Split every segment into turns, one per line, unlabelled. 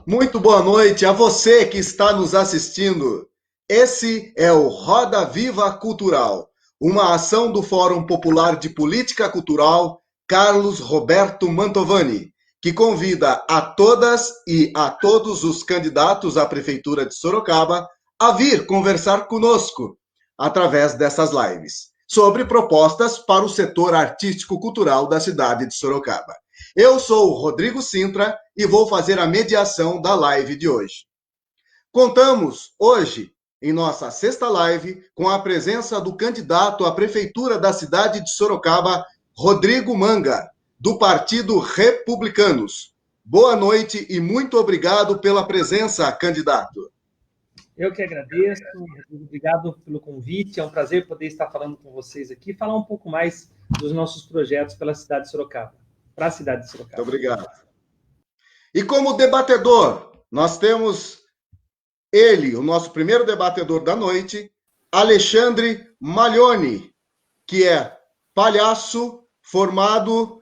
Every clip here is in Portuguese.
Muito boa noite a você que está nos assistindo. Esse é o Roda Viva Cultural, uma ação do Fórum Popular de Política Cultural Carlos Roberto Mantovani, que convida a todas e a todos os candidatos à Prefeitura de Sorocaba a vir conversar conosco através dessas lives sobre propostas para o setor artístico-cultural da cidade de Sorocaba. Eu sou o Rodrigo Sintra e vou fazer a mediação da live de hoje. Contamos hoje, em nossa sexta live, com a presença do candidato à prefeitura da cidade de Sorocaba, Rodrigo Manga, do Partido Republicanos. Boa noite e muito obrigado pela presença, candidato.
Eu que agradeço, obrigado pelo convite, é um prazer poder estar falando com vocês aqui e falar um pouco mais dos nossos projetos pela cidade de Sorocaba, para a cidade de Sorocaba.
Muito obrigado. E como debatedor, nós temos ele, o nosso primeiro debatedor da noite, Alexandre Maglione, que é palhaço formado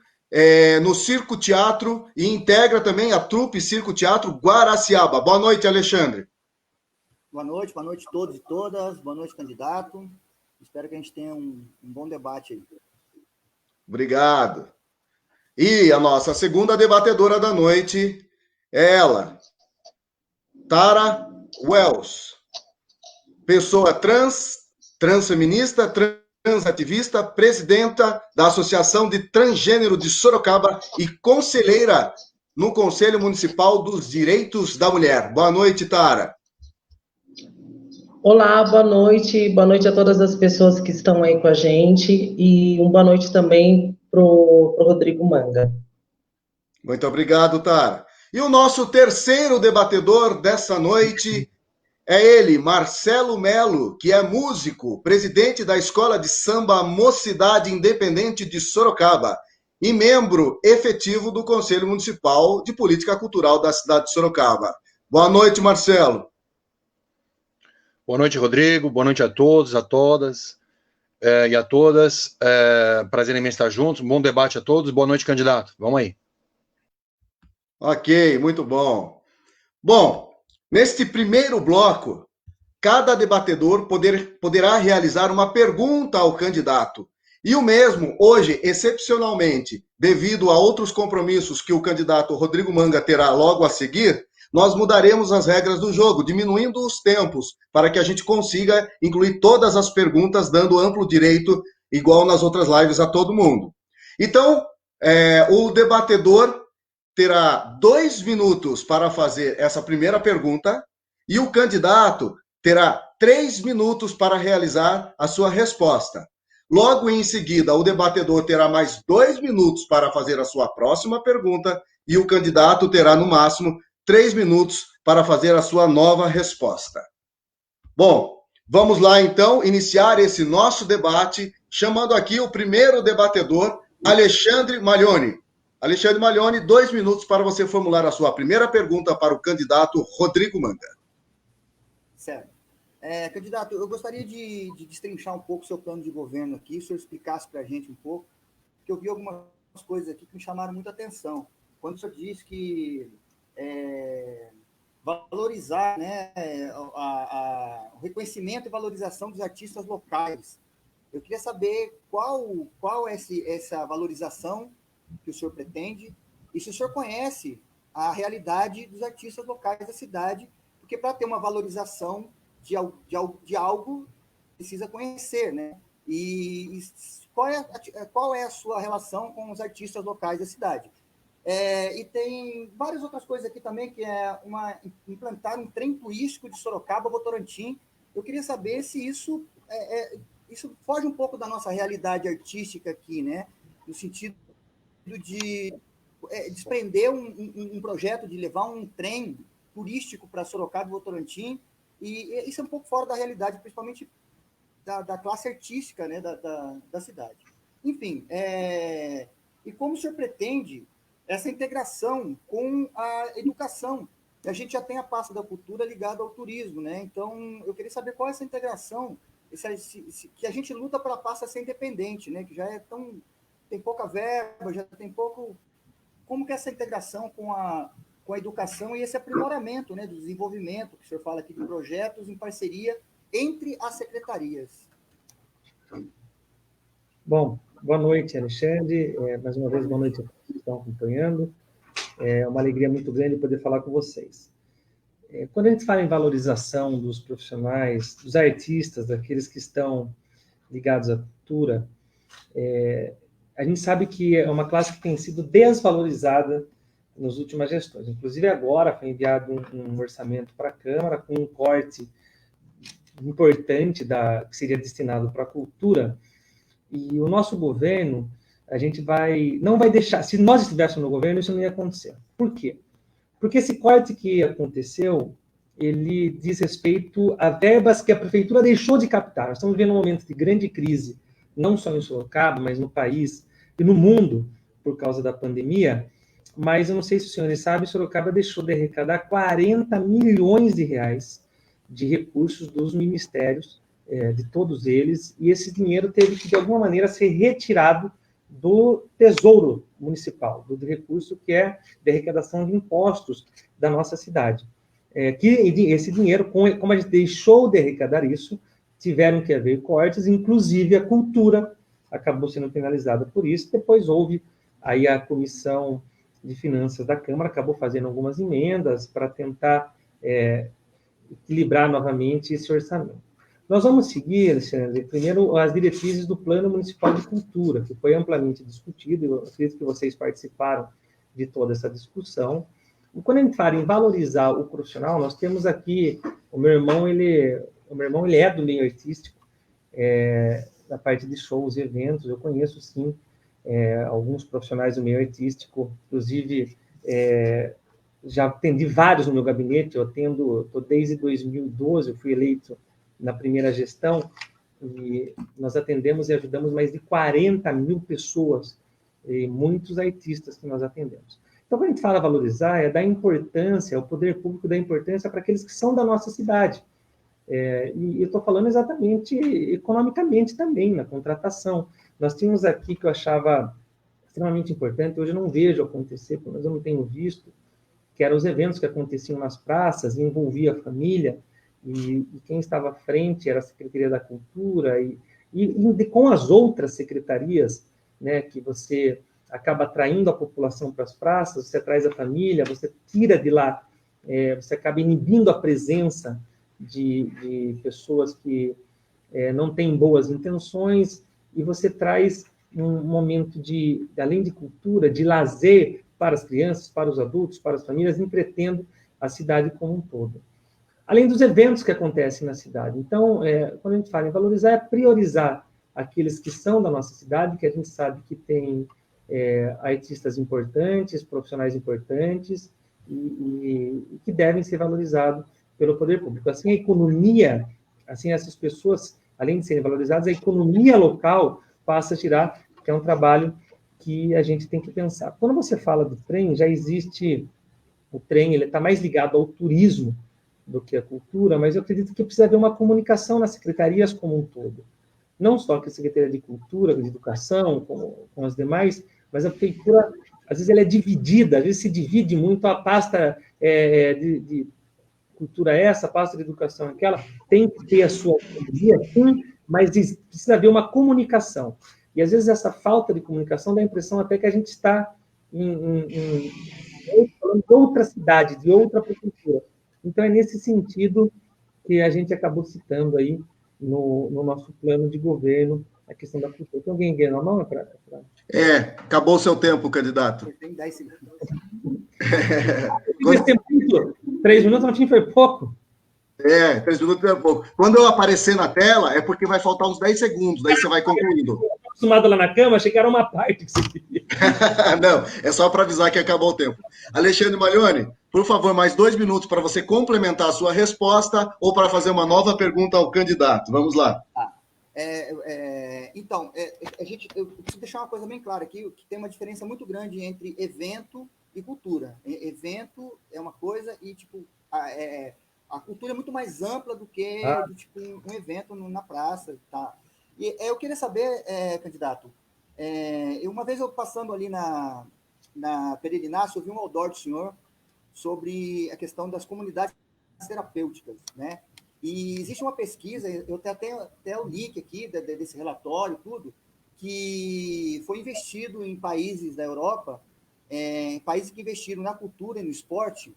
no Circo Teatro e integra também a trupe Circo Teatro Guaraciaba. Boa noite, Alexandre.
Boa noite a todos e todas, boa noite, candidato. Espero que a gente tenha um bom debate aí.
Obrigado. E a nossa segunda debatedora da noite é ela, Tara Wells, pessoa transfeminista, transativista, presidenta da Associação de Transgênero de Sorocaba e conselheira no Conselho Municipal dos Direitos da Mulher. Boa noite, Tara.
Olá, boa noite a todas as pessoas que estão aí com a gente e boa noite também para o Rodrigo Manga.
Muito obrigado, Tara. E o nosso terceiro debatedor dessa noite é ele, Marcelo Melo, que é músico, presidente da Escola de Samba Mocidade Independente de Sorocaba e membro efetivo do Conselho Municipal de Política Cultural da cidade de Sorocaba. Boa noite, Marcelo.
Boa noite, Rodrigo. Boa noite a todos, a todas e a todas. Prazer em estar juntos. Bom debate a todos. Boa noite, candidato. Vamos aí.
Ok, muito bom. Bom, neste primeiro bloco, cada debatedor poderá realizar uma pergunta ao candidato. E o mesmo, hoje, excepcionalmente, devido a outros compromissos que o candidato Rodrigo Manga terá logo a seguir, nós mudaremos as regras do jogo, diminuindo os tempos, para que a gente consiga incluir todas as perguntas, dando amplo direito, igual nas outras lives, a todo mundo. Então, o debatedor terá 2 minutos para fazer essa primeira pergunta e o candidato terá 3 minutos para realizar a sua resposta. Logo em seguida, o debatedor terá mais 2 minutos para fazer a sua próxima pergunta e o candidato terá, no máximo, 3 minutos para fazer a sua nova resposta. Bom, vamos lá então iniciar esse nosso debate, chamando aqui o primeiro debatedor, Alexandre Maglione. Alexandre Maglione, 2 minutos para você formular a sua primeira pergunta para o candidato Rodrigo Manga.
Certo. Candidato, eu gostaria de destrinchar um pouco o seu plano de governo aqui, se o senhor explicasse para a gente um pouco, porque eu vi algumas coisas aqui que me chamaram muita atenção. Quando o senhor disse que valorizar, né, o reconhecimento e valorização dos artistas locais. Eu queria saber qual é essa valorização que o senhor pretende e se o senhor conhece a realidade dos artistas locais da cidade, porque para ter uma valorização de algo precisa conhecer, né? E qual é a sua relação com os artistas locais da cidade? E tem várias outras coisas aqui também, que é implantar um trem turístico de Sorocaba a Votorantim. Eu queria saber se isso foge um pouco da nossa realidade artística aqui, né? No sentido de desprender um projeto de levar um trem turístico para Sorocaba e Votorantim, e isso é um pouco fora da realidade, principalmente da classe artística, né, da cidade. Enfim, e como o senhor pretende essa integração com a educação? A gente já tem a pasta da cultura ligada ao turismo, né? Então, eu queria saber qual é essa integração, que a gente luta para a pasta ser independente, né? Que já tem pouca verba, já tem pouco... Como que é essa integração com a com a educação e esse aprimoramento, né, do desenvolvimento, que o senhor fala aqui de projetos em parceria entre as secretarias.
Bom, boa noite, Alexandre. Mais uma vez, boa noite a todos que estão acompanhando. É uma alegria muito grande poder falar com vocês. Quando a gente fala em valorização dos profissionais, dos artistas, daqueles que estão ligados à cultura, a gente sabe que é uma classe que tem sido desvalorizada nas últimas gestões. Inclusive, agora foi enviado um orçamento para a Câmara com um corte importante que seria destinado para a cultura. E o nosso governo, a gente não vai deixar, se nós estivéssemos no governo, isso não ia acontecer. Por quê? Porque esse corte que aconteceu, ele diz respeito a verbas que a prefeitura deixou de captar. Nós estamos vivendo um momento de grande crise, não só em Sorocaba, mas no país e no mundo, por causa da pandemia. Mas eu não sei se os senhores sabem, Sorocaba deixou de arrecadar 40 milhões de reais de recursos dos ministérios, de todos eles, e esse dinheiro teve que, de alguma maneira, ser retirado do Tesouro Municipal, do recurso que é de arrecadação de impostos da nossa cidade. Que esse dinheiro, como a gente deixou de arrecadar isso, tiveram que haver cortes, inclusive a cultura acabou sendo penalizada por isso. Depois houve aí a Comissão de Finanças da Câmara, acabou fazendo algumas emendas para tentar equilibrar novamente esse orçamento. Nós vamos seguir, Alexandre, primeiro as diretrizes do Plano Municipal de Cultura, que foi amplamente discutido, eu acredito que vocês participaram de toda essa discussão. E quando a gente fala em valorizar o profissional, nós temos aqui, o meu irmão ele é do meio artístico, da parte de shows e eventos, eu conheço, sim, alguns profissionais do meio artístico, inclusive, já atendi vários no meu gabinete, eu estou desde 2012, eu fui eleito na primeira gestão, e nós atendemos e ajudamos mais de 40 mil pessoas, e muitos artistas que nós atendemos. Então, quando a gente fala valorizar, dar importância, o poder público dá importância para aqueles que são da nossa cidade. E eu estou falando exatamente economicamente também, na contratação. Nós tínhamos aqui que eu achava extremamente importante, hoje eu não vejo acontecer, pelo menos eu não tenho visto, que eram os eventos que aconteciam nas praças, e envolvia a família, e quem estava à frente era a Secretaria da Cultura, e com as outras secretarias, né, que você acaba atraindo a população para as praças, você traz a família, você tira de lá, você acaba inibindo a presença de pessoas que não têm boas intenções, e você traz um momento além de cultura, de lazer para as crianças, para os adultos, para as famílias, entretendo a cidade como um todo. Além dos eventos que acontecem na cidade. Então, quando a gente fala em valorizar, é priorizar aqueles que são da nossa cidade, que a gente sabe que tem artistas importantes, profissionais importantes, e que devem ser valorizados pelo poder público. Assim, a economia, assim, essas pessoas, além de serem valorizadas, a economia local passa a girar, que é um trabalho que a gente tem que pensar. Quando você fala do trem, já existe o trem, ele está mais ligado ao turismo do que à cultura, mas eu acredito que precisa haver uma comunicação nas secretarias como um todo. Não só com a Secretaria de Cultura, de Educação, com as demais, mas a prefeitura, às vezes, ela é dividida, às vezes se divide muito a pasta de cultura essa, a pasta de educação aquela, tem que ter a sua autonomia, sim, mas precisa haver uma comunicação. E, às vezes, essa falta de comunicação dá a impressão até que a gente está em outra cidade, de outra prefeitura. Então, é nesse sentido que a gente acabou citando aí no nosso plano de governo a questão da cultura. Tem alguém ganhando a mão?
Acabou o seu tempo, candidato.
Tem 10 segundos.
Esse tempo, 3 minutos, no fim, foi pouco.
3 minutos é pouco. Quando eu aparecer na tela, é porque vai faltar uns 10 segundos, daí você vai concluindo.
Acostumado lá na cama, achei que era uma parte que você queria.
Não, é só para avisar que acabou o tempo. Alexandre Maglione, por favor, mais 2 minutos para você complementar a sua resposta ou para fazer uma nova pergunta ao candidato. Vamos lá.
Então, eu preciso deixar uma coisa bem clara aqui, que tem uma diferença muito grande entre evento e cultura. Evento é uma coisa e, tipo, a cultura é muito mais ampla do que um evento na praça. Tá? E eu queria saber, candidato, uma vez eu passando ali na Pereira Inácio, eu vi um outdoor do senhor sobre a questão das comunidades terapêuticas, né? E existe uma pesquisa, eu tenho até o link aqui desse relatório, tudo, que foi investido em países da Europa, países que investiram na cultura e no esporte,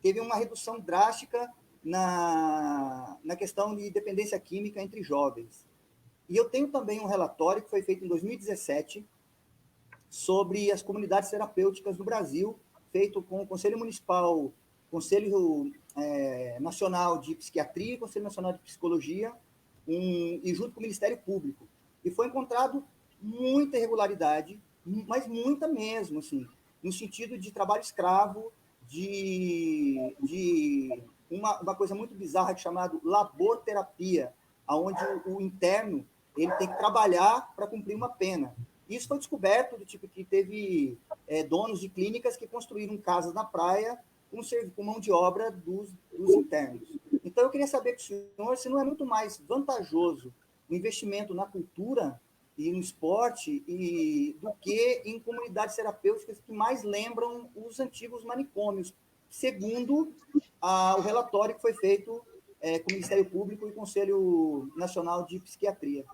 teve uma redução drástica na questão de dependência química entre jovens. E eu tenho também um relatório que foi feito em 2017 sobre as comunidades terapêuticas no Brasil, feito com o Conselho Municipal, Conselho Nacional de Psiquiatria e Conselho Nacional de Psicologia, e junto com o Ministério Público. E foi encontrado muita irregularidade, mas muita mesmo, assim, no sentido de trabalho escravo, de uma coisa muito bizarra chamada laborterapia, onde o interno ele tem que trabalhar para cumprir uma pena. Isso foi descoberto do tipo que teve donos de clínicas que construíram casas na praia com mão de obra dos internos. Então, eu queria saber do senhor se não é muito mais vantajoso o investimento na cultura e no esporte do que em comunidades terapêuticas que mais lembram os antigos manicômios, segundo o relatório que foi feito com o Ministério Público e o Conselho Nacional de Psiquiatria.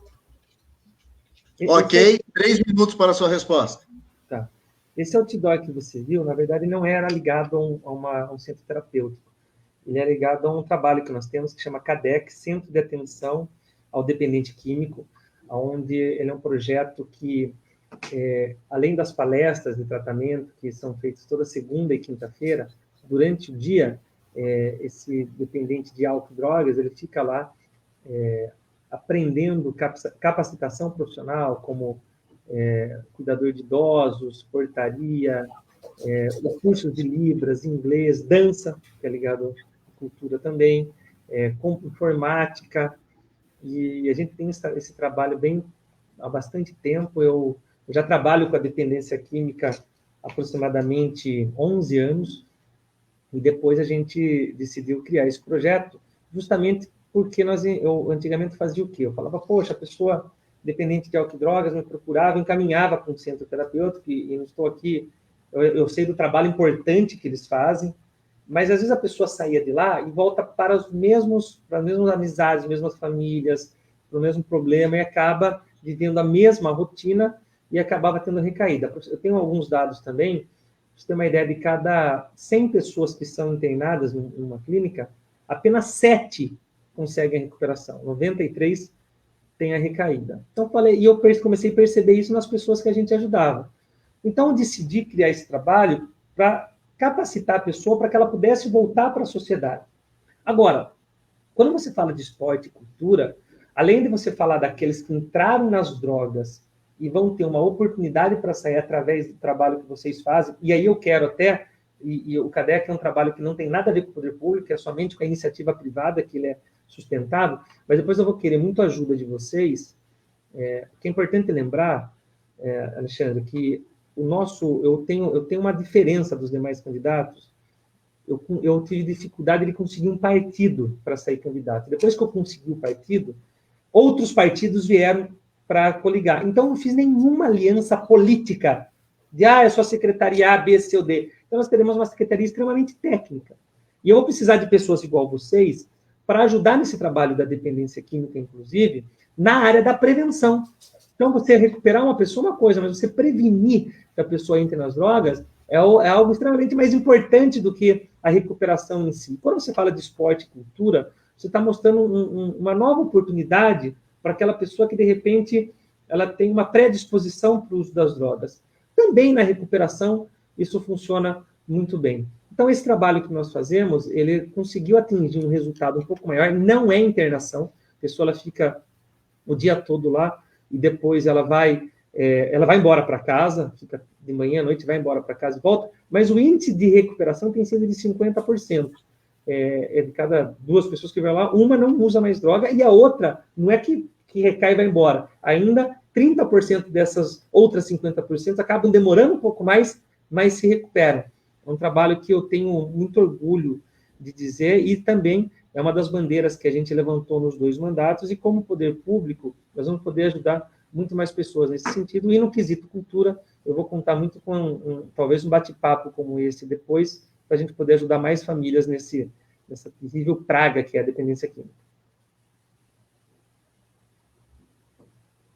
Ok, 3 minutos para a sua resposta.
Tá. Esse outdoor que você viu, na verdade, não era ligado a um centro terapêutico. Ele é ligado a um trabalho que nós temos que chama CADEC, Centro de Atenção ao Dependente Químico, onde ele é um projeto que, além das palestras de tratamento que são feitas toda segunda e quinta-feira, durante o dia, esse dependente de álcool e drogas, ele fica lá aprendendo capacitação profissional, como cuidador de idosos, portaria, os cursos de Libras, inglês, dança, que é ligado à cultura também, informática, e a gente tem esse trabalho há bastante tempo. Eu já trabalho com a dependência química há aproximadamente 11 anos, e depois a gente decidiu criar esse projeto, justamente porque eu antigamente fazia o quê? Eu falava, poxa, a pessoa dependente de álcool e drogas me procurava, encaminhava para um centro terapêutico, e não estou aqui, eu sei do trabalho importante que eles fazem, mas às vezes a pessoa saía de lá e volta para as mesmas amizades, as mesmas famílias, para o mesmo problema, e acaba vivendo a mesma rotina e acabava tendo recaída. Eu tenho alguns dados também, para você ter uma ideia, de cada 100 pessoas que são internadas numa clínica, apenas 7 conseguem a recuperação, 93 têm a recaída. Então, eu comecei a perceber isso nas pessoas que a gente ajudava. Então, eu decidi criar esse trabalho para capacitar a pessoa para que ela pudesse voltar para a sociedade. Agora, quando você fala de esporte e cultura, além de você falar daqueles que entraram nas drogas e vão ter uma oportunidade para sair através do trabalho que vocês fazem, e aí eu quero até, e o CADEC é um trabalho que não tem nada a ver com o poder público, é somente com a iniciativa privada que ele é sustentável, mas depois eu vou querer muito a ajuda de vocês. Que é importante lembrar, Alexandre, que eu tenho uma diferença dos demais candidatos. Eu tive dificuldade de conseguir um partido para sair candidato. Depois que eu consegui o partido, outros partidos vieram para coligar. Então, eu não fiz nenhuma aliança política de, eu sou a secretaria A, B, C ou D. Então, nós teremos uma secretaria extremamente técnica. E eu vou precisar de pessoas igual vocês para ajudar nesse trabalho da dependência química, inclusive, na área da prevenção. Então, você recuperar uma pessoa é uma coisa, mas você prevenir que a pessoa entre nas drogas é algo extremamente mais importante do que a recuperação em si. Quando você fala de esporte e cultura, você está mostrando uma nova oportunidade para aquela pessoa que, de repente, ela tem uma predisposição para o uso das drogas. Também na recuperação, isso funciona muito bem. Então, esse trabalho que nós fazemos, ele conseguiu atingir um resultado um pouco maior. Não é internação, a pessoa ela fica o dia todo lá e depois ela vai embora para casa, fica de manhã à noite, vai embora para casa e volta, mas o índice de recuperação tem sido de 50%. De cada 2 pessoas que vão lá, uma não usa mais droga e a outra não é que recai e vai embora. Ainda 30% dessas outras 50% acabam demorando um pouco mais, mas se recuperam. É um trabalho que eu tenho muito orgulho de dizer, e também é uma das bandeiras que a gente levantou nos 2 mandatos, e como poder público, nós vamos poder ajudar muito mais pessoas nesse sentido. E no quesito cultura, eu vou contar muito com talvez um bate-papo como esse depois, para a gente poder ajudar mais famílias nessa terrível praga que é a dependência química.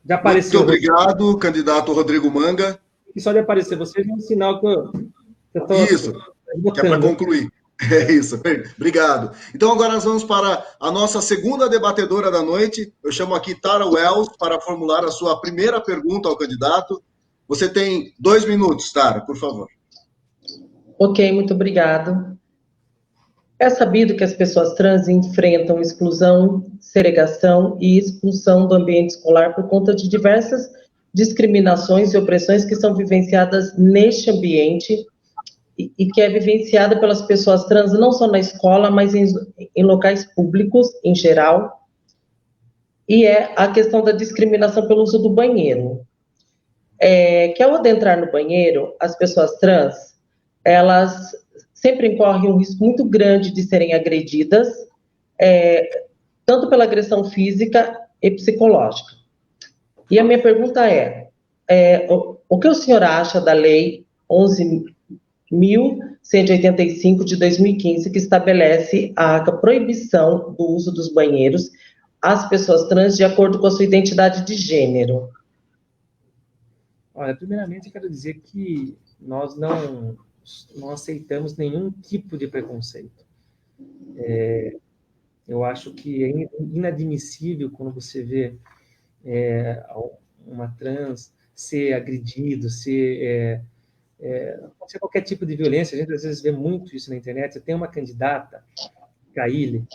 Já apareceu.
Muito obrigado, candidato Rodrigo Manga.
E só de aparecer vocês é um sinal que eu estou.
Isso, que é para concluir. É isso, obrigado. Então agora nós vamos para a nossa segunda debatedora da noite. Eu chamo aqui Tara Wells para formular a sua primeira pergunta ao candidato. Você tem 2 minutos, Tara, por favor.
Ok, muito obrigado. É sabido que as pessoas trans enfrentam exclusão, segregação e expulsão do ambiente escolar por conta de diversas discriminações e opressões que são vivenciadas neste ambiente e que é vivenciada pelas pessoas trans não só na escola, mas em locais públicos em geral, e é a questão da discriminação pelo uso do banheiro. Que ao adentrar no banheiro, as pessoas trans, elas sempre incorrem um risco muito grande de serem agredidas, tanto pela agressão física e psicológica. E a minha pergunta o que o senhor acha da Lei 11.185 de 2015, que estabelece a proibição do uso dos banheiros às pessoas trans de acordo com a sua identidade de gênero?
Olha, primeiramente eu quero dizer que nós não aceitamos nenhum tipo de preconceito. Eu acho que é inadmissível quando você vê uma trans ser agredido, ser qualquer tipo de violência. A gente às vezes vê muito isso na internet. Eu tenho uma candidata, Kaile,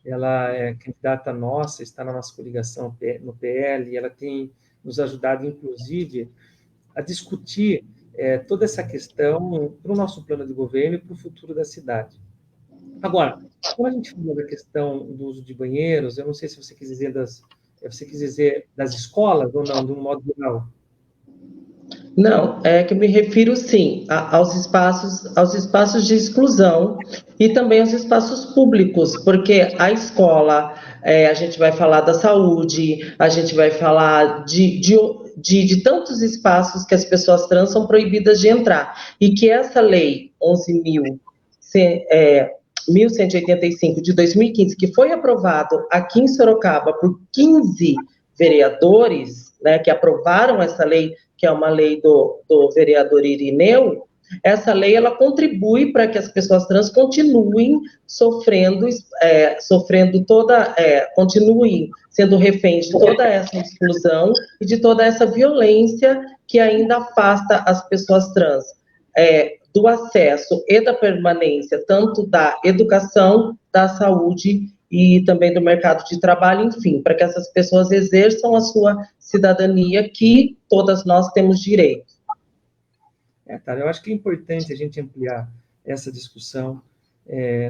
ela é candidata nossa, está na nossa coligação no PL, e ela tem nos ajudado, inclusive, a discutir toda essa questão para o nosso plano de governo e para o futuro da cidade. Agora, quando a gente fala da questão do uso de banheiros, eu não sei se você quis dizer das escolas ou não, de um modo geral.
Não, é que eu me refiro, sim, aos espaços de exclusão e também aos espaços públicos, porque a escola, a gente vai falar da saúde, a gente vai falar de tantos espaços que as pessoas trans são proibidas de entrar, e que essa lei 11.185 de 2015, que foi aprovado aqui em Sorocaba por 15 vereadores, né, que aprovaram essa lei, que é uma lei do vereador Irineu, essa lei ela contribui para que as pessoas trans continuem continuem sendo reféns de toda essa exclusão e de toda essa violência que ainda afasta as pessoas trans do acesso e da permanência, tanto da educação, da saúde e também do mercado de trabalho, enfim, para que essas pessoas exerçam a sua cidadania, que todas nós temos direito.
Cara, eu acho que é importante a gente ampliar essa discussão,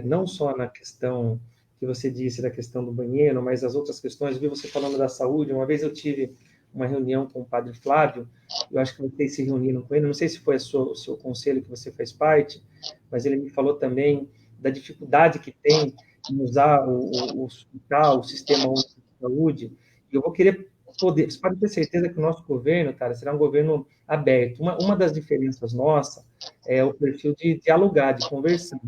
não só na questão que você disse, da questão do banheiro, mas as outras questões. Eu vi você falando da saúde. Uma vez eu tive uma reunião com o padre Flávio, eu acho que vocês se reuniram com ele, não sei se foi o seu conselho que você faz parte, mas ele me falou também da dificuldade que tem em usar o hospital, o sistema único de saúde. E eu vou querer você pode ter certeza que o nosso governo, cara, será um governo aberto. Uma das diferenças nossa é o perfil de dialogar, de conversar.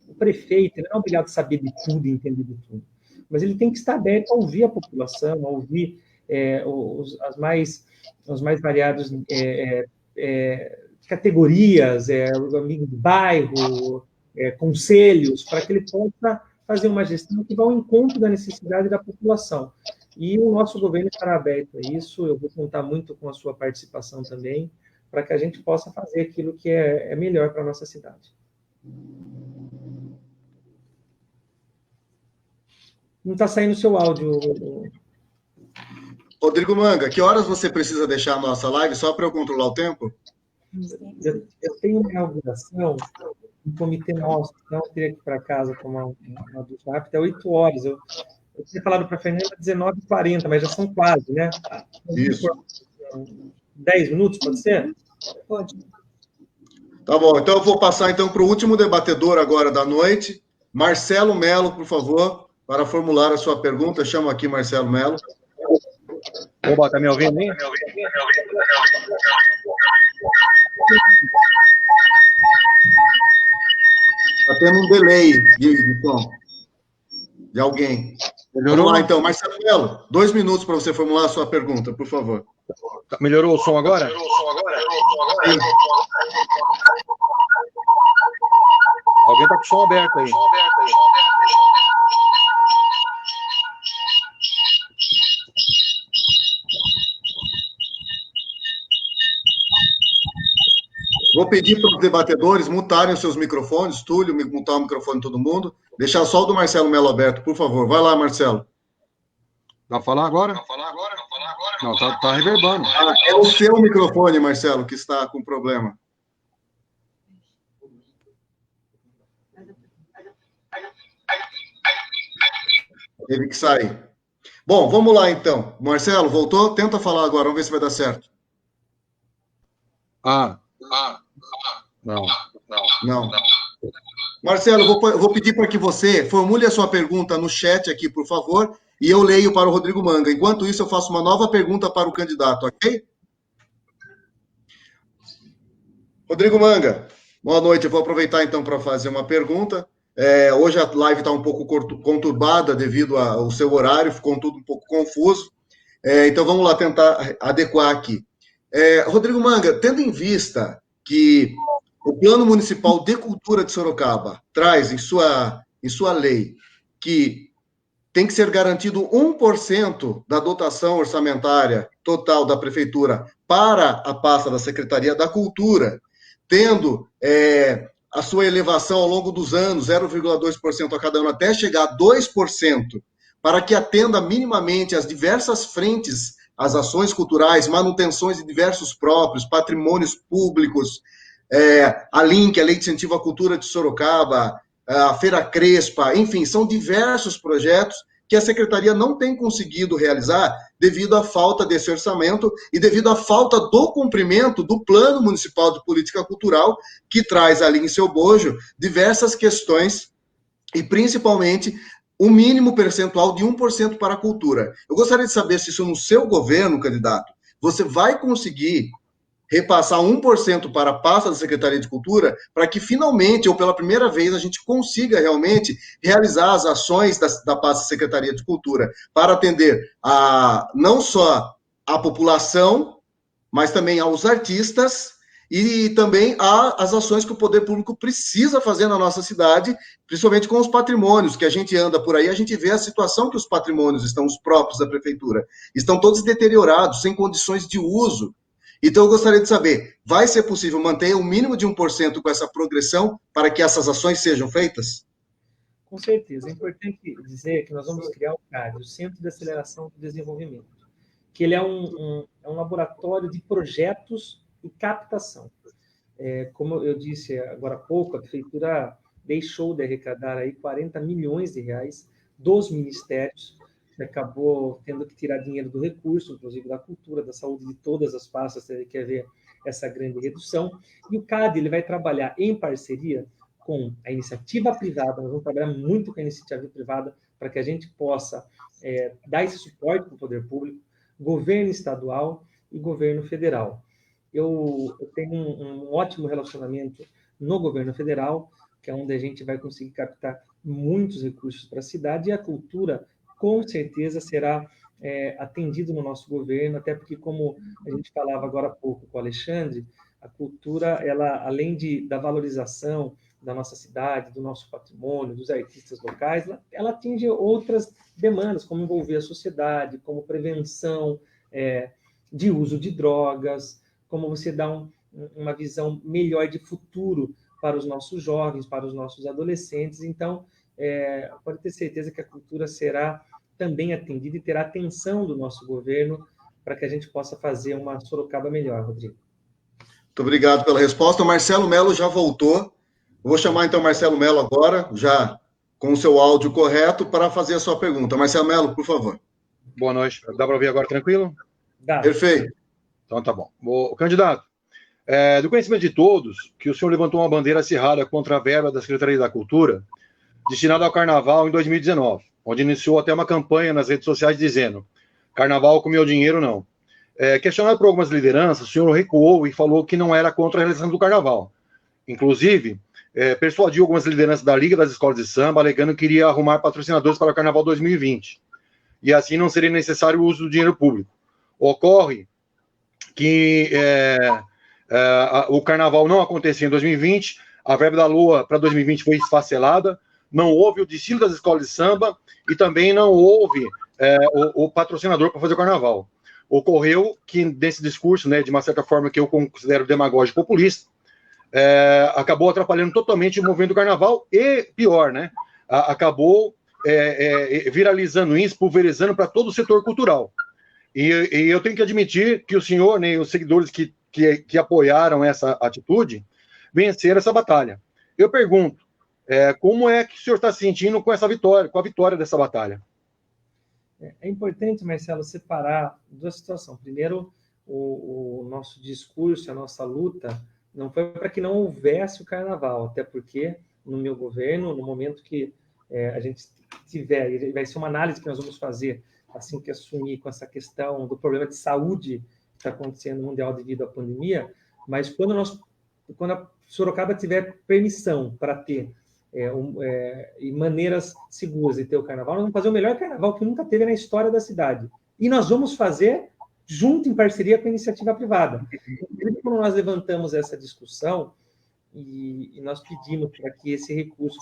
O prefeito ele não é obrigado a saber de tudo e entender de tudo, mas ele tem que estar aberto a ouvir a população, a ouvir os mais variados categorias, amigos de bairro, conselhos, para que ele possa fazer uma gestão que vá ao encontro da necessidade da população. E o nosso governo estará aberto a isso. Eu vou contar muito com a sua participação também, para que a gente possa fazer aquilo que é melhor para a nossa cidade. Não está saindo o seu áudio.
Rodrigo Manga, que horas você precisa deixar a nossa live, só para eu controlar o tempo?
Eu tenho uma inauguração no comitê nosso, então eu teria que ir para casa tomar uma ducha rápida, 8 horas. Eu tinha falado para a Fernanda 19h40, mas já são quase, né?
Isso.
10 minutos, pode ser?
Pode.
Tá bom, então eu vou passar então para o último debatedor agora da noite, Marcelo Melo, por favor, para formular a sua pergunta. Eu chamo aqui Marcelo Melo.
Oba, tá me ouvindo, hein?
tendo um delay de som de alguém.
Melhorou?
Vamos lá, então. Marcelo Melo, 2 minutos para você formular a sua pergunta, por favor.
Melhorou o som agora?
Sim.
Alguém está com o som aberto aí.
Vou pedir para os debatedores mutarem os seus microfones, Túlio, mutar o microfone de todo mundo, deixar só o do Marcelo Melo aberto, por favor. Vai lá, Marcelo.
Dá para falar agora? Não, tá reverbando.
É o seu microfone, Marcelo, que está com problema. Teve que sair. Bom, vamos lá, então. Marcelo, voltou? Tenta falar agora, vamos ver se vai dar certo. Não. Marcelo, eu vou pedir para que você formule a sua pergunta no chat aqui, por favor, e eu leio para o Rodrigo Manga. Enquanto isso, eu faço uma nova pergunta para o candidato, ok? Rodrigo Manga, boa noite. Eu vou aproveitar, então, para fazer uma pergunta. Hoje a live está um pouco conturbada devido ao seu horário, ficou tudo um pouco confuso. Então, vamos lá tentar adequar aqui. Rodrigo Manga, tendo em vista que o Plano Municipal de Cultura de Sorocaba traz em sua lei que tem que ser garantido 1% da dotação orçamentária total da Prefeitura para a pasta da Secretaria da Cultura, tendo a sua elevação ao longo dos anos, 0,2% a cada ano, até chegar a 2%, para que atenda minimamente as diversas frentes, as ações culturais, manutenções de diversos próprios, patrimônios públicos, a LINC, a Lei de Incentivo à Cultura de Sorocaba, a Feira Crespa, enfim, são diversos projetos que a Secretaria não tem conseguido realizar devido à falta desse orçamento e devido à falta do cumprimento do Plano Municipal de Política Cultural, que traz ali em seu bojo diversas questões e, principalmente, o mínimo percentual de 1% para a cultura. Eu gostaria de saber se isso no seu governo, candidato, você vai conseguir repassar 1% para a pasta da Secretaria de Cultura, para que finalmente, ou pela primeira vez, a gente consiga realmente realizar as ações da pasta da Secretaria de Cultura, para atender não só a população, mas também aos artistas e também às ações que o poder público precisa fazer na nossa cidade, principalmente com os patrimônios, que a gente anda por aí, a gente vê a situação que os patrimônios estão, os próprios da Prefeitura, estão todos deteriorados, sem condições de uso. Então, eu gostaria de saber, vai ser possível manter o mínimo de 1% com essa progressão para que essas ações sejam feitas?
Com certeza. É importante dizer que nós vamos criar o CAD, o Centro de Aceleração do Desenvolvimento, que ele é um laboratório de projetos e captação. Como eu disse agora há pouco, a Prefeitura deixou de arrecadar aí 40 milhões de reais dos ministérios, acabou tendo que tirar dinheiro do recurso, inclusive da cultura, da saúde, de todas as pastas, teve que haver essa grande redução. E o CAD ele vai trabalhar em parceria com a iniciativa privada, nós vamos trabalhar muito com a iniciativa privada para que a gente possa dar esse suporte para o poder público, governo estadual e governo federal. Eu tenho um ótimo relacionamento no governo federal, que é onde a gente vai conseguir captar muitos recursos para a cidade, e a cultura com certeza será atendido no nosso governo, até porque, como a gente falava agora há pouco com o Alexandre, a cultura, ela, além da valorização da nossa cidade, do nosso patrimônio, dos artistas locais, ela atinge outras demandas, como envolver a sociedade, como prevenção de uso de drogas, como você dá uma visão melhor de futuro para os nossos jovens, para os nossos adolescentes. Então, pode ter certeza que a cultura será também atendida e terá atenção do nosso governo para que a gente possa fazer uma Sorocaba melhor, Rodrigo.
Muito obrigado pela resposta. O Marcelo Melo já voltou. Eu vou chamar, então, o Marcelo Melo agora, já com o seu áudio correto, para fazer a sua pergunta. Marcelo Melo, por favor.
Boa noite. Dá para ouvir agora tranquilo?
Dá.
Perfeito.
Então, tá bom. O candidato, do conhecimento de todos, que o senhor levantou uma bandeira acirrada contra a verba da Secretaria da Cultura destinada ao Carnaval em 2019, onde iniciou até uma campanha nas redes sociais dizendo: Carnaval com meu dinheiro não. Questionado por algumas lideranças, o senhor recuou e falou que não era contra a realização do Carnaval. Inclusive, persuadiu algumas lideranças da Liga das Escolas de Samba, alegando que iria arrumar patrocinadores para o Carnaval 2020. E assim não seria necessário o uso do dinheiro público. Ocorre que o Carnaval não aconteceu em 2020, a verba da Lua para 2020 foi esfacelada, não houve o desfile das escolas de samba e também não houve o patrocinador para fazer o Carnaval. Ocorreu que, nesse discurso, né, de uma certa forma que eu considero demagógico e populista, acabou atrapalhando totalmente o movimento do Carnaval e, pior, né, acabou viralizando isso, pulverizando para todo o setor cultural. E eu tenho que admitir que o senhor, né, os seguidores que apoiaram essa atitude, venceram essa batalha. Eu pergunto, como é que o senhor está se sentindo com essa vitória, com a vitória dessa batalha?
É importante, Marcelo, separar duas situações. Primeiro, o nosso discurso, a nossa luta, não foi para que não houvesse o Carnaval, até porque, no meu governo, no momento que a gente tiver, vai ser uma análise que nós vamos fazer assim que assumir com essa questão do problema de saúde que está acontecendo no mundial devido à pandemia, mas quando a Sorocaba tiver permissão para ter e maneiras seguras de ter o Carnaval, nós vamos fazer o melhor Carnaval que nunca teve na história da cidade. E nós vamos fazer junto em parceria com a iniciativa privada. Quando nós levantamos essa discussão e nós pedimos para que esse recurso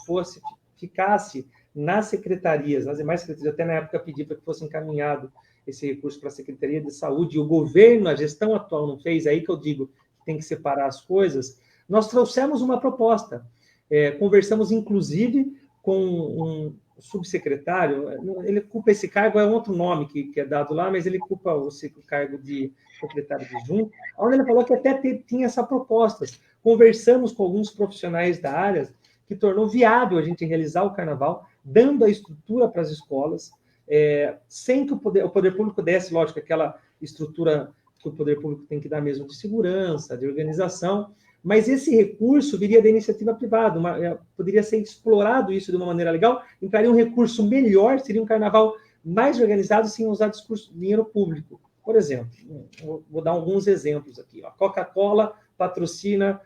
ficasse nas secretarias, nas demais secretarias, até na época pedi para que fosse encaminhado esse recurso para a Secretaria de Saúde, e o governo, a gestão atual não fez, aí que eu digo que tem que separar as coisas, nós trouxemos uma proposta. Conversamos, inclusive, com um subsecretário, ele ocupa esse cargo, é um outro nome que é dado lá, mas ele ocupa o cargo de secretário de junto, onde ele falou que até tinha essa proposta. Conversamos com alguns profissionais da área, que tornou viável a gente realizar o Carnaval, dando a estrutura para as escolas, sem que o poder público desse, lógico, aquela estrutura que o poder público tem que dar mesmo de segurança, de organização, mas esse recurso viria da iniciativa privada, poderia ser explorado isso de uma maneira legal, entraria um recurso melhor, seria um Carnaval mais organizado sem usar dinheiro público. Por exemplo, vou dar alguns exemplos aqui. A Coca-Cola patrocina,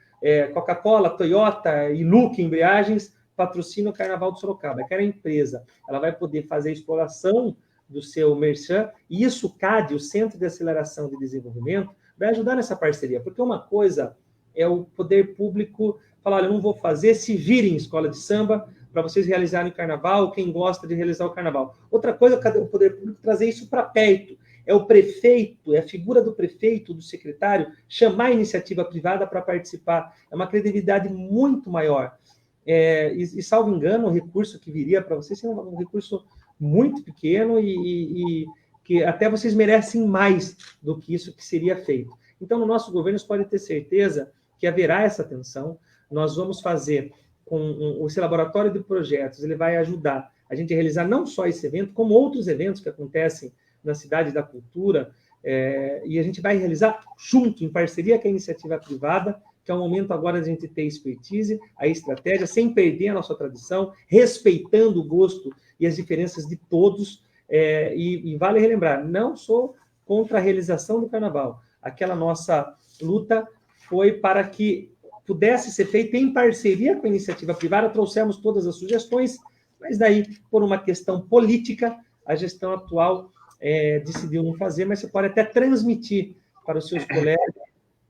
Coca-Cola, Toyota e Luke Embreagens patrocina o Carnaval de Sorocaba. Aquela empresa, ela vai poder fazer a exploração do seu merchan, e isso, o CAD, o Centro de Aceleração de Desenvolvimento, vai ajudar nessa parceria, porque uma coisa é o poder público falar, olha, eu não vou fazer, se virem escola de samba para vocês realizarem o Carnaval, quem gosta de realizar o Carnaval. Outra coisa é o poder público trazer isso para perto, é o prefeito, é a figura do prefeito, do secretário, chamar a iniciativa privada para participar. É uma credibilidade muito maior. E salvo engano, o recurso que viria para vocês é um recurso muito pequeno e que até vocês merecem mais do que isso que seria feito. Então, no nosso governo, você pode ter certeza que haverá essa atenção. Nós vamos fazer com esse laboratório de projetos, ele vai ajudar a gente a realizar não só esse evento, como outros eventos que acontecem na Cidade da Cultura, e a gente vai realizar junto, em parceria com a iniciativa privada, que é o momento agora de a gente ter expertise, a estratégia, sem perder a nossa tradição, respeitando o gosto e as diferenças de todos, e vale relembrar, não sou contra a realização do Carnaval. Aquela nossa luta foi para que pudesse ser feita em parceria com a iniciativa privada, trouxemos todas as sugestões, mas daí, por uma questão política, a gestão atual decidiu não fazer, mas você pode até transmitir para os seus colegas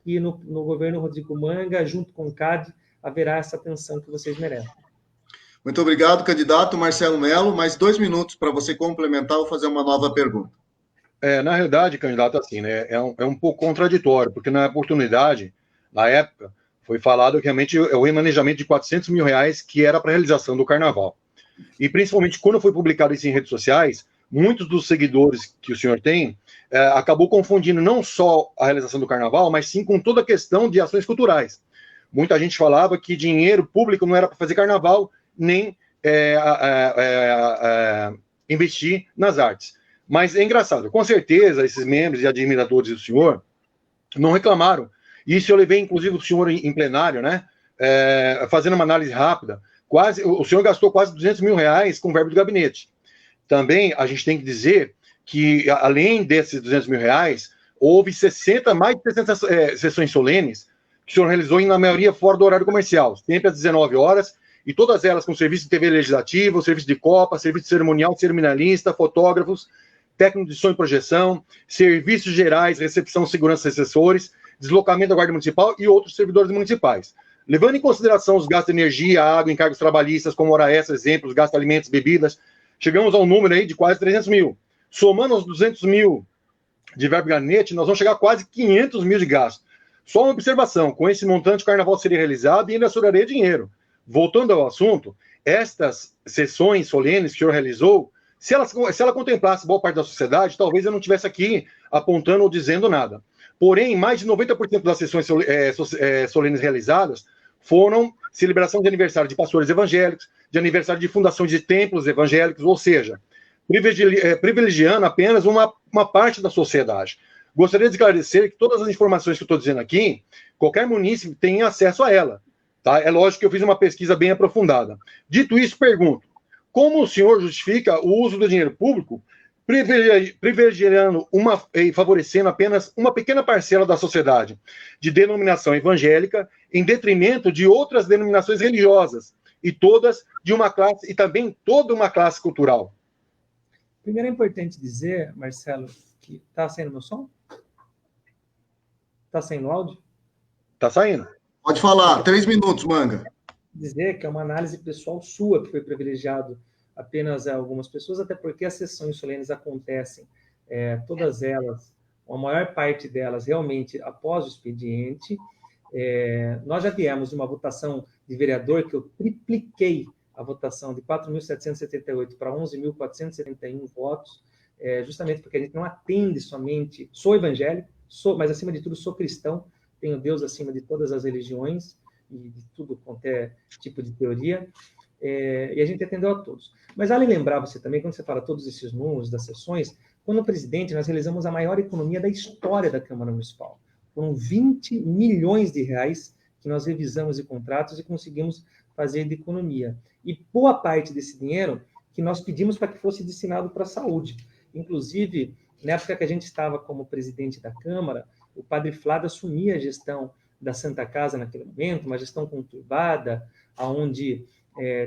que no governo Rodrigo Manga, junto com o CAD, haverá essa atenção que vocês merecem.
Muito obrigado, candidato Marcelo Mello. Mais 2 minutos para você complementar ou fazer uma nova pergunta.
Na realidade, candidato, assim, né, é um pouco contraditório, porque na oportunidade, na época, foi falado que realmente o remanejamento de R$400 mil que era para a realização do Carnaval. E principalmente quando foi publicado isso em redes sociais, muitos dos seguidores que o senhor tem acabou confundindo não só a realização do Carnaval, mas sim com toda a questão de ações culturais. Muita gente falava que dinheiro público não era para fazer Carnaval, nem investir nas artes. Mas é engraçado, com certeza esses membros e admiradores do senhor não reclamaram. Isso eu levei, inclusive, o senhor em plenário, né? Fazendo uma análise rápida. O senhor gastou quase R$200 mil com verba do gabinete. Também a gente tem que dizer que, além desses R$200 mil, houve mais de 60 sessões solenes que o senhor realizou, na maioria fora do horário comercial, sempre às 19 horas, e todas elas com serviço de TV legislativa, serviço de copa, serviço cerimonial, cerimonialista, fotógrafos, técnico de som e projeção, serviços gerais, recepção, segurança e assessores, deslocamento da Guarda Municipal e outros servidores municipais. Levando em consideração os gastos de energia, água, encargos trabalhistas, como hora extra, exemplos, gastos de alimentos, bebidas, chegamos ao número aí de quase 300 mil. Somando os 200 mil de verba de gabinete, nós vamos chegar a quase 500 mil de gasto. Só uma observação, com esse montante o carnaval seria realizado e ainda sobraria dinheiro. Voltando ao assunto, estas sessões solenes que o senhor realizou, se ela contemplasse boa parte da sociedade, talvez eu não estivesse aqui apontando ou dizendo nada. Porém, mais de 90% das sessões solenes realizadas foram celebração de aniversário de pastores evangélicos, de aniversário de fundações de templos evangélicos, ou seja, privilegiando apenas uma parte da sociedade. Gostaria de esclarecer que todas as informações que eu estou dizendo aqui, qualquer munícipe tem acesso a ela. Tá? É lógico que eu fiz uma pesquisa bem aprofundada. Dito isso, pergunto, como o senhor justifica o uso do dinheiro público privilegiando e favorecendo apenas uma pequena parcela da sociedade de denominação evangélica em detrimento de outras denominações religiosas e todas de uma classe e também toda uma classe cultural?
Primeiro é importante dizer, Marcelo, que está saindo meu som? Está saindo áudio?
Está saindo.
Pode falar, 3 minutos, Manga.
Dizer que é uma análise pessoal sua que foi privilegiado apenas a algumas pessoas, até porque as sessões solenes acontecem, todas elas, a maior parte delas realmente após o expediente. Nós já viemos de uma votação de vereador que eu tripliquei a votação de 4.778 para 11.471 votos, justamente porque a gente não atende somente, sou evangélico, mas acima de tudo sou cristão, tenho Deus acima de todas as religiões e de tudo quanto é tipo de teoria, e a gente atendeu a todos. Mas vale lembrar você também, quando você fala todos esses números das sessões, quando presidente, nós realizamos a maior economia da história da Câmara Municipal. Foram 20 milhões de reais que nós revisamos de contratos e conseguimos fazer de economia. E boa parte desse dinheiro que nós pedimos para que fosse destinado para a saúde. Inclusive, na época que a gente estava como presidente da Câmara, o padre Flávio assumia a gestão da Santa Casa naquele momento, uma gestão conturbada, onde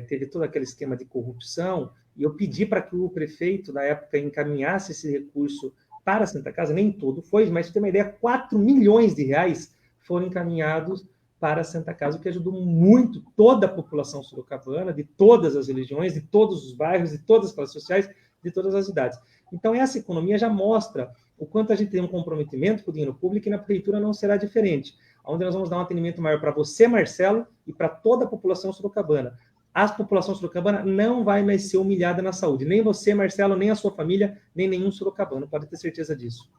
teve todo aquele esquema de corrupção, e eu pedi para que o prefeito, na época, encaminhasse esse recurso para a Santa Casa, nem todo foi, mas para ter uma ideia, 4 milhões de reais foram encaminhados para a Santa Casa, o que ajudou muito toda a população sorocabana, de todas as religiões, de todos os bairros, de todas as classes sociais, de todas as idades. Então, essa economia já mostra o quanto a gente tem um comprometimento com o dinheiro público, e na prefeitura não será diferente, onde nós vamos dar um atendimento maior para você, Marcelo, e para toda a população sorocabana. A população sorocabana não vai mais ser humilhada na saúde. Nem você, Marcelo, nem a sua família, nem nenhum sorocabano. Pode ter certeza disso.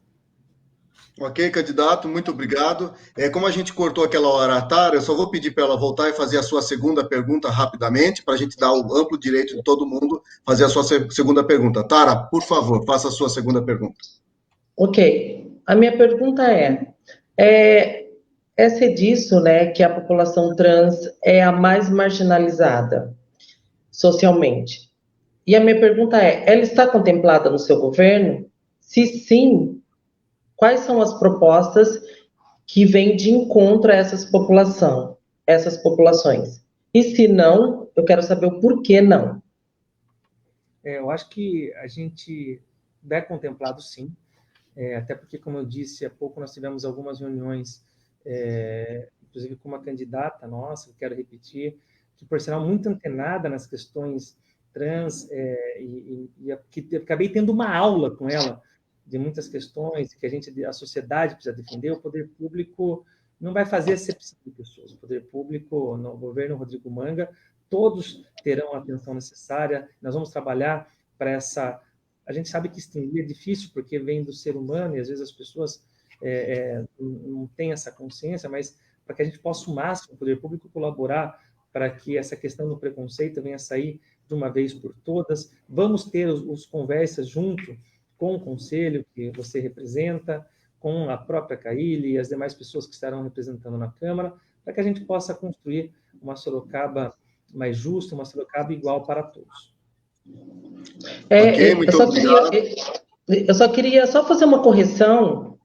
Ok, candidato, muito obrigado. Como a gente cortou aquela hora à tarde, eu só vou pedir para ela voltar e fazer a sua segunda pergunta rapidamente, para a gente dar o amplo direito de todo mundo fazer a sua segunda pergunta. Tara, por favor, faça a sua segunda pergunta.
Ok. A minha pergunta é disso, né, que a população trans é a mais marginalizada socialmente. E a minha pergunta ela está contemplada no seu governo? Se sim, quais são as propostas que vêm de encontro a essas populações? E se não, eu quero saber o porquê não.
Eu acho que a gente é contemplado sim, até porque, como eu disse há pouco, nós tivemos algumas reuniões, inclusive com uma candidata nossa, quero repetir, que por sinal muito antenada nas questões trans, que acabei tendo uma aula com ela de muitas questões que a sociedade precisa defender. O poder público não vai fazer acepção de pessoas. O poder público, no governo Rodrigo Manga, todos terão a atenção necessária. Nós vamos trabalhar para essa... A gente sabe que extinguir é difícil, porque vem do ser humano, e às vezes as pessoas não têm essa consciência, mas para que a gente possa, o máximo, o poder público, colaborar para que essa questão do preconceito venha a sair de uma vez por todas. Vamos ter os conversas junto com o conselho que você representa, com a própria Caíli e as demais pessoas que estarão representando na Câmara, para que a gente possa construir uma Sorocaba mais justa, uma Sorocaba igual para todos.
Ok, muito obrigado.
Eu só queria fazer uma correção.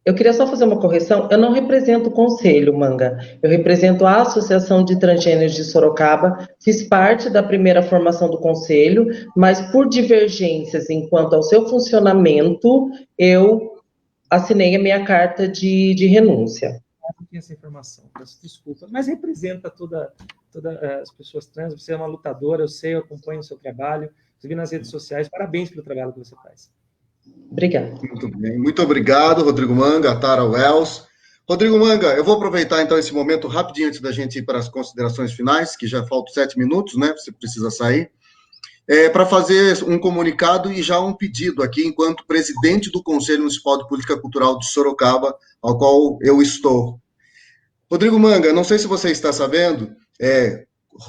Eu queria só fazer uma correção. Eu não represento o Conselho, Manga. Eu represento a Associação de Transgêneros de Sorocaba. Fiz parte da primeira formação do Conselho, mas por divergências enquanto ao seu funcionamento, eu assinei a minha carta de renúncia.
Não tinha essa informação, peço desculpa. Mas representa todas as pessoas trans. Você é uma lutadora, eu sei, eu acompanho o seu trabalho. Você vi nas redes sociais. Parabéns pelo trabalho que você faz.
Obrigada.
Muito bem. Muito obrigado, Rodrigo Manga, Tara Wells. Rodrigo Manga, eu vou aproveitar então esse momento rapidinho antes da gente ir para as considerações finais, que já faltam 7 minutos, né? Você precisa sair. Para fazer um comunicado e já um pedido aqui, enquanto presidente do Conselho Municipal de Política Cultural de Sorocaba, ao qual eu estou. Rodrigo Manga, não sei se você está sabendo,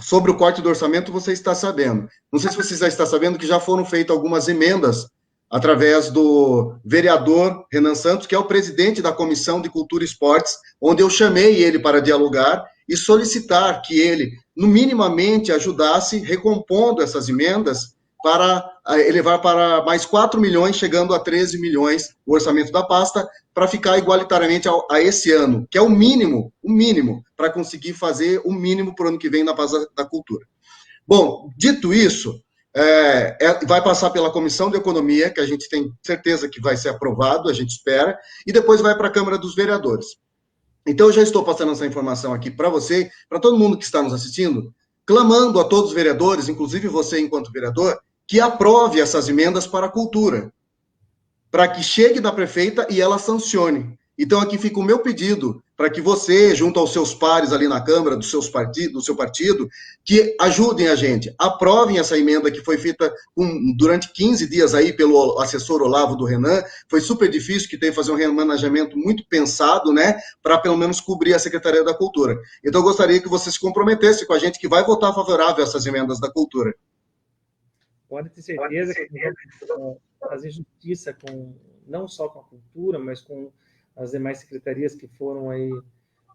sobre o corte do orçamento você está sabendo. Não sei se você já está sabendo que já foram feitas algumas emendas através do vereador Renan Santos, que é o presidente da Comissão de Cultura e Esportes, onde eu chamei ele para dialogar e solicitar que ele, no minimamente, ajudasse recompondo essas emendas para elevar para mais 4 milhões, chegando a 13 milhões o orçamento da pasta, para ficar igualitariamente a esse ano, que é o mínimo, para conseguir fazer o mínimo para o ano que vem na pasta da cultura. Bom, dito isso, vai passar pela Comissão de Economia, que a gente tem certeza que vai ser aprovado, a gente espera, e depois vai para a Câmara dos Vereadores. Então, eu já estou passando essa informação aqui para você, para todo mundo que está nos assistindo, clamando a todos os vereadores, inclusive você enquanto vereador, que aprove essas emendas para a cultura, para que chegue da prefeita e ela sancione. Então, aqui fica o meu pedido para que você, junto aos seus pares ali na Câmara, do seu partido, que ajudem a gente, aprovem essa emenda que foi feita durante 15 dias aí pelo assessor Olavo do Renan. Foi super difícil, que teve que fazer um remanejamento muito pensado, né, para pelo menos cobrir a Secretaria da Cultura. Então, eu gostaria que você se comprometesse com a gente, que vai votar favorável a essas emendas da cultura.
Pode ter certeza que vamos fazer justiça não só com a cultura, mas com as demais secretarias que foram aí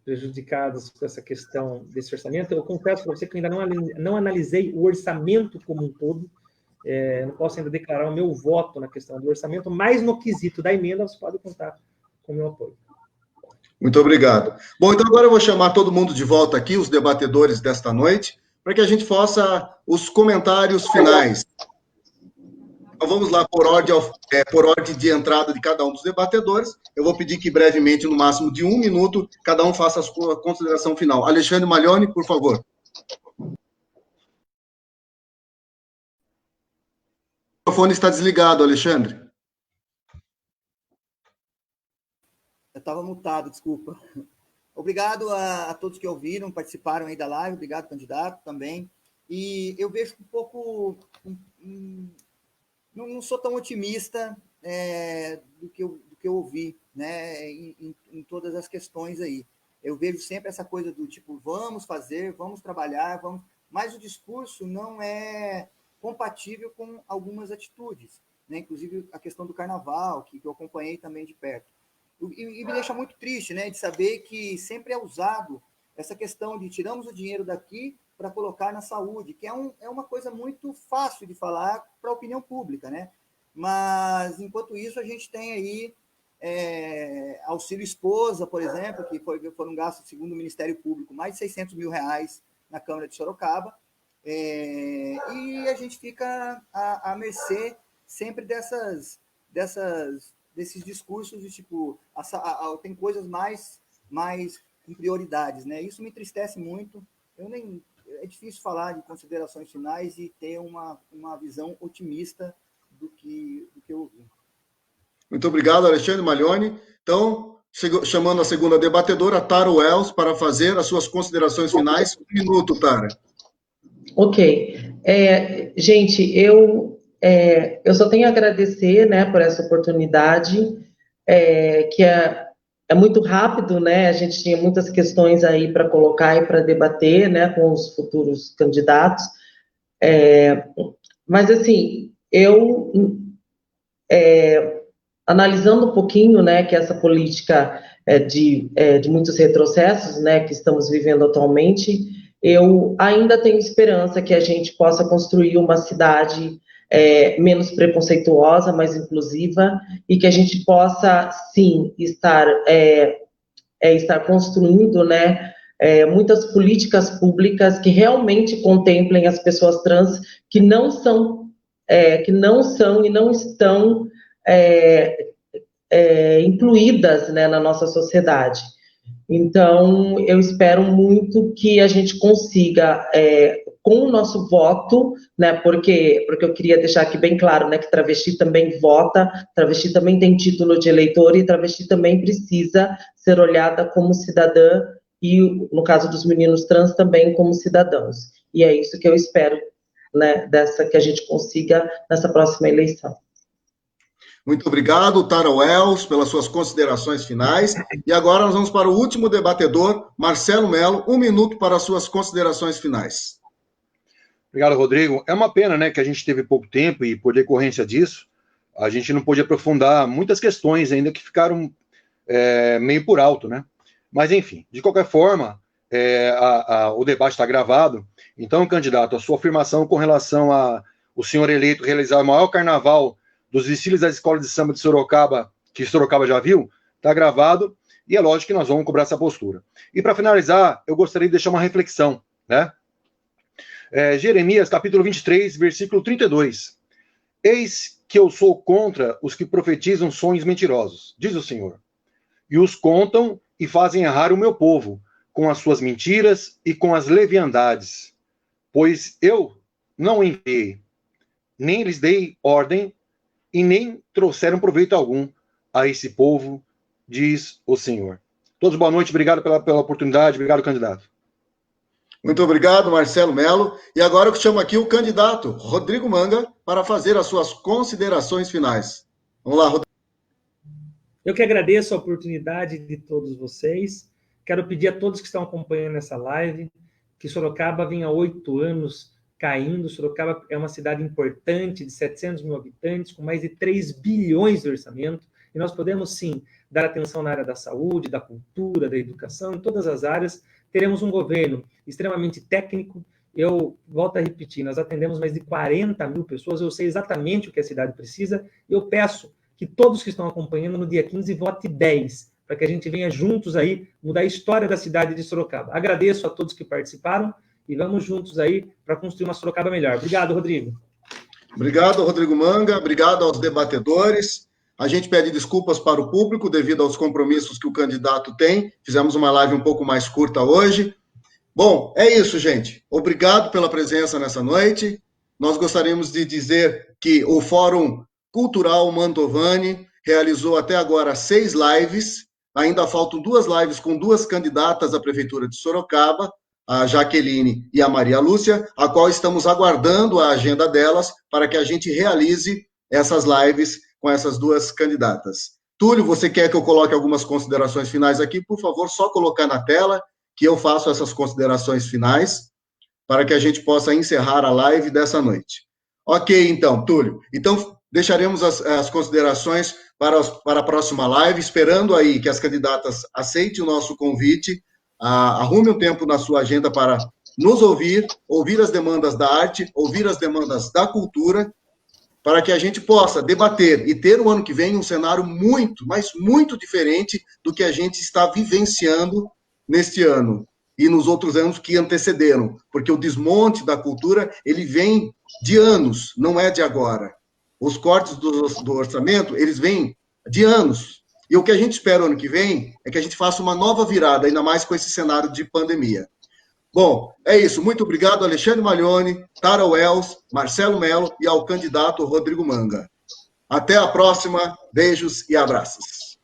prejudicadas com essa questão desse orçamento. Eu confesso para você que eu ainda não analisei o orçamento como um todo, não posso ainda declarar o meu voto na questão do orçamento, mas no quesito da emenda você pode contar com o meu apoio. Muito obrigado.
Bom, então agora eu vou chamar todo mundo de volta aqui, os debatedores desta noite, para que a gente faça os comentários finais. Então, vamos lá, por ordem de entrada de cada um dos debatedores. Eu vou pedir que brevemente, no máximo de 1 minuto, cada um faça a sua consideração final. Alexandre Malhoni, por favor. O microfone está desligado, Alexandre.
Eu estava mutado, desculpa. Obrigado a todos que ouviram, participaram aí da live. Obrigado, candidato, também. E eu vejo um pouco... Não sou tão otimista do que eu ouvi, né, em todas as questões aí. Eu vejo sempre essa coisa do tipo, vamos fazer, vamos trabalhar, mas o discurso não é compatível com algumas atitudes, né? Inclusive a questão do carnaval, que eu acompanhei também de perto. E me deixa muito triste, né, de saber que sempre é usado essa questão de tiramos o dinheiro daqui para colocar na saúde, que é uma coisa muito fácil de falar para a opinião pública, né? Mas, enquanto isso, a gente tem aí auxílio esposa, por exemplo, que foram gastos, segundo o Ministério Público, mais de 600 mil reais na Câmara de Sorocaba, e a gente fica à mercê sempre desses discursos de tipo, tem coisas mais com prioridades, né? Isso me entristece muito. É difícil falar de considerações finais e ter uma visão otimista do que eu ouvi.
Muito obrigado, Alexandre Malhoni. Então, chamando a segunda debatedora, Tara Wells, para fazer as suas considerações finais. 1 minuto, Tara.
Ok. Gente, eu só tenho a agradecer, né, por essa oportunidade, que é muito rápido, né? A gente tinha muitas questões aí para colocar e para debater, né, com os futuros candidatos. Mas, assim, eu, analisando um pouquinho, né, que essa política de muitos retrocessos, né, que estamos vivendo atualmente, eu ainda tenho esperança que a gente possa construir uma cidade menos preconceituosa, mais inclusiva, e que a gente possa, sim, estar construindo, né, muitas políticas públicas que realmente contemplem as pessoas trans que não são e não estão incluídas, né, na nossa sociedade. Então, eu espero muito que a gente consiga, com o nosso voto, né, porque eu queria deixar aqui bem claro, né, que travesti também vota, travesti também tem título de eleitor e travesti também precisa ser olhada como cidadã e, no caso dos meninos trans, também como cidadãos. E é isso que eu espero, né, que a gente consiga nessa próxima eleição.
Muito obrigado, Tara Wells, pelas suas considerações finais. E agora nós vamos para o último debatedor, Marcelo Mello, 1 minuto para as suas considerações finais.
Obrigado, Rodrigo. É uma pena, né, que a gente teve pouco tempo e, por decorrência disso, a gente não pôde aprofundar muitas questões ainda que ficaram meio por alto, né? Mas, enfim, de qualquer forma, o debate está gravado. Então, candidato, a sua afirmação com relação a o senhor eleito realizar o maior carnaval dos desfiles das escolas de samba de Sorocaba, que Sorocaba já viu, está gravado, e é lógico que nós vamos cobrar essa postura. E para finalizar, eu gostaria de deixar uma reflexão, né? Jeremias, capítulo 23, versículo 32. Eis que eu sou contra os que profetizam sonhos mentirosos, diz o Senhor, e os contam e fazem errar o meu povo, com as suas mentiras e com as leviandades. Pois eu não enviei, nem lhes dei ordem, e nem trouxeram proveito algum a esse povo, diz o Senhor. Todos boa noite, obrigado pela oportunidade, obrigado, candidato.
Muito obrigado, Marcelo Mello. E agora eu chamo aqui o candidato Rodrigo Manga para fazer as suas considerações finais. Vamos lá, Rodrigo.
Eu que agradeço a oportunidade de todos vocês. Quero pedir a todos que estão acompanhando essa live que Sorocaba vinha há 8 anos caindo. Sorocaba é uma cidade importante, de 700 mil habitantes, com mais de 3 bilhões de orçamento, e nós podemos, sim, dar atenção na área da saúde, da cultura, da educação, em todas as áreas. Teremos um governo extremamente técnico. Eu volto a repetir, nós atendemos mais de 40 mil pessoas, eu sei exatamente o que a cidade precisa, e eu peço que todos que estão acompanhando no dia 15 vote 10, para que a gente venha juntos aí mudar a história da cidade de Sorocaba. Agradeço a todos que participaram, e vamos juntos aí para construir uma Sorocaba melhor. Obrigado, Rodrigo.
Obrigado, Rodrigo Manga. Obrigado aos debatedores. A gente pede desculpas para o público devido aos compromissos que o candidato tem. Fizemos uma live um pouco mais curta hoje. Bom, é isso, gente. Obrigado pela presença nessa noite. Nós gostaríamos de dizer que o Fórum Cultural Mantovani realizou até agora 6 lives. Ainda faltam 2 lives com 2 candidatas à Prefeitura de Sorocaba, a Jaqueline e a Maria Lúcia, a qual estamos aguardando a agenda delas para que a gente realize essas lives com essas 2 candidatas. Túlio, você quer que eu coloque algumas considerações finais aqui? Por favor, só colocar na tela que eu faço essas considerações finais para que a gente possa encerrar a live dessa noite. Ok, então, Túlio. Então, deixaremos as considerações para a próxima live, esperando aí que as candidatas aceitem o nosso convite, arrume um tempo na sua agenda para nos ouvir as demandas da arte, ouvir as demandas da cultura, para que a gente possa debater e ter o ano que vem um cenário muito, mas muito diferente do que a gente está vivenciando neste ano e nos outros anos que antecederam, porque o desmonte da cultura, ele vem de anos, não é de agora. Os cortes do orçamento, eles vêm de anos. E o que a gente espera ano que vem é que a gente faça uma nova virada, ainda mais com esse cenário de pandemia. Bom, é isso. Muito obrigado, Alexandre Maglione, Tara Wells, Marcelo Mello e ao candidato Rodrigo Manga. Até a próxima. Beijos e abraços.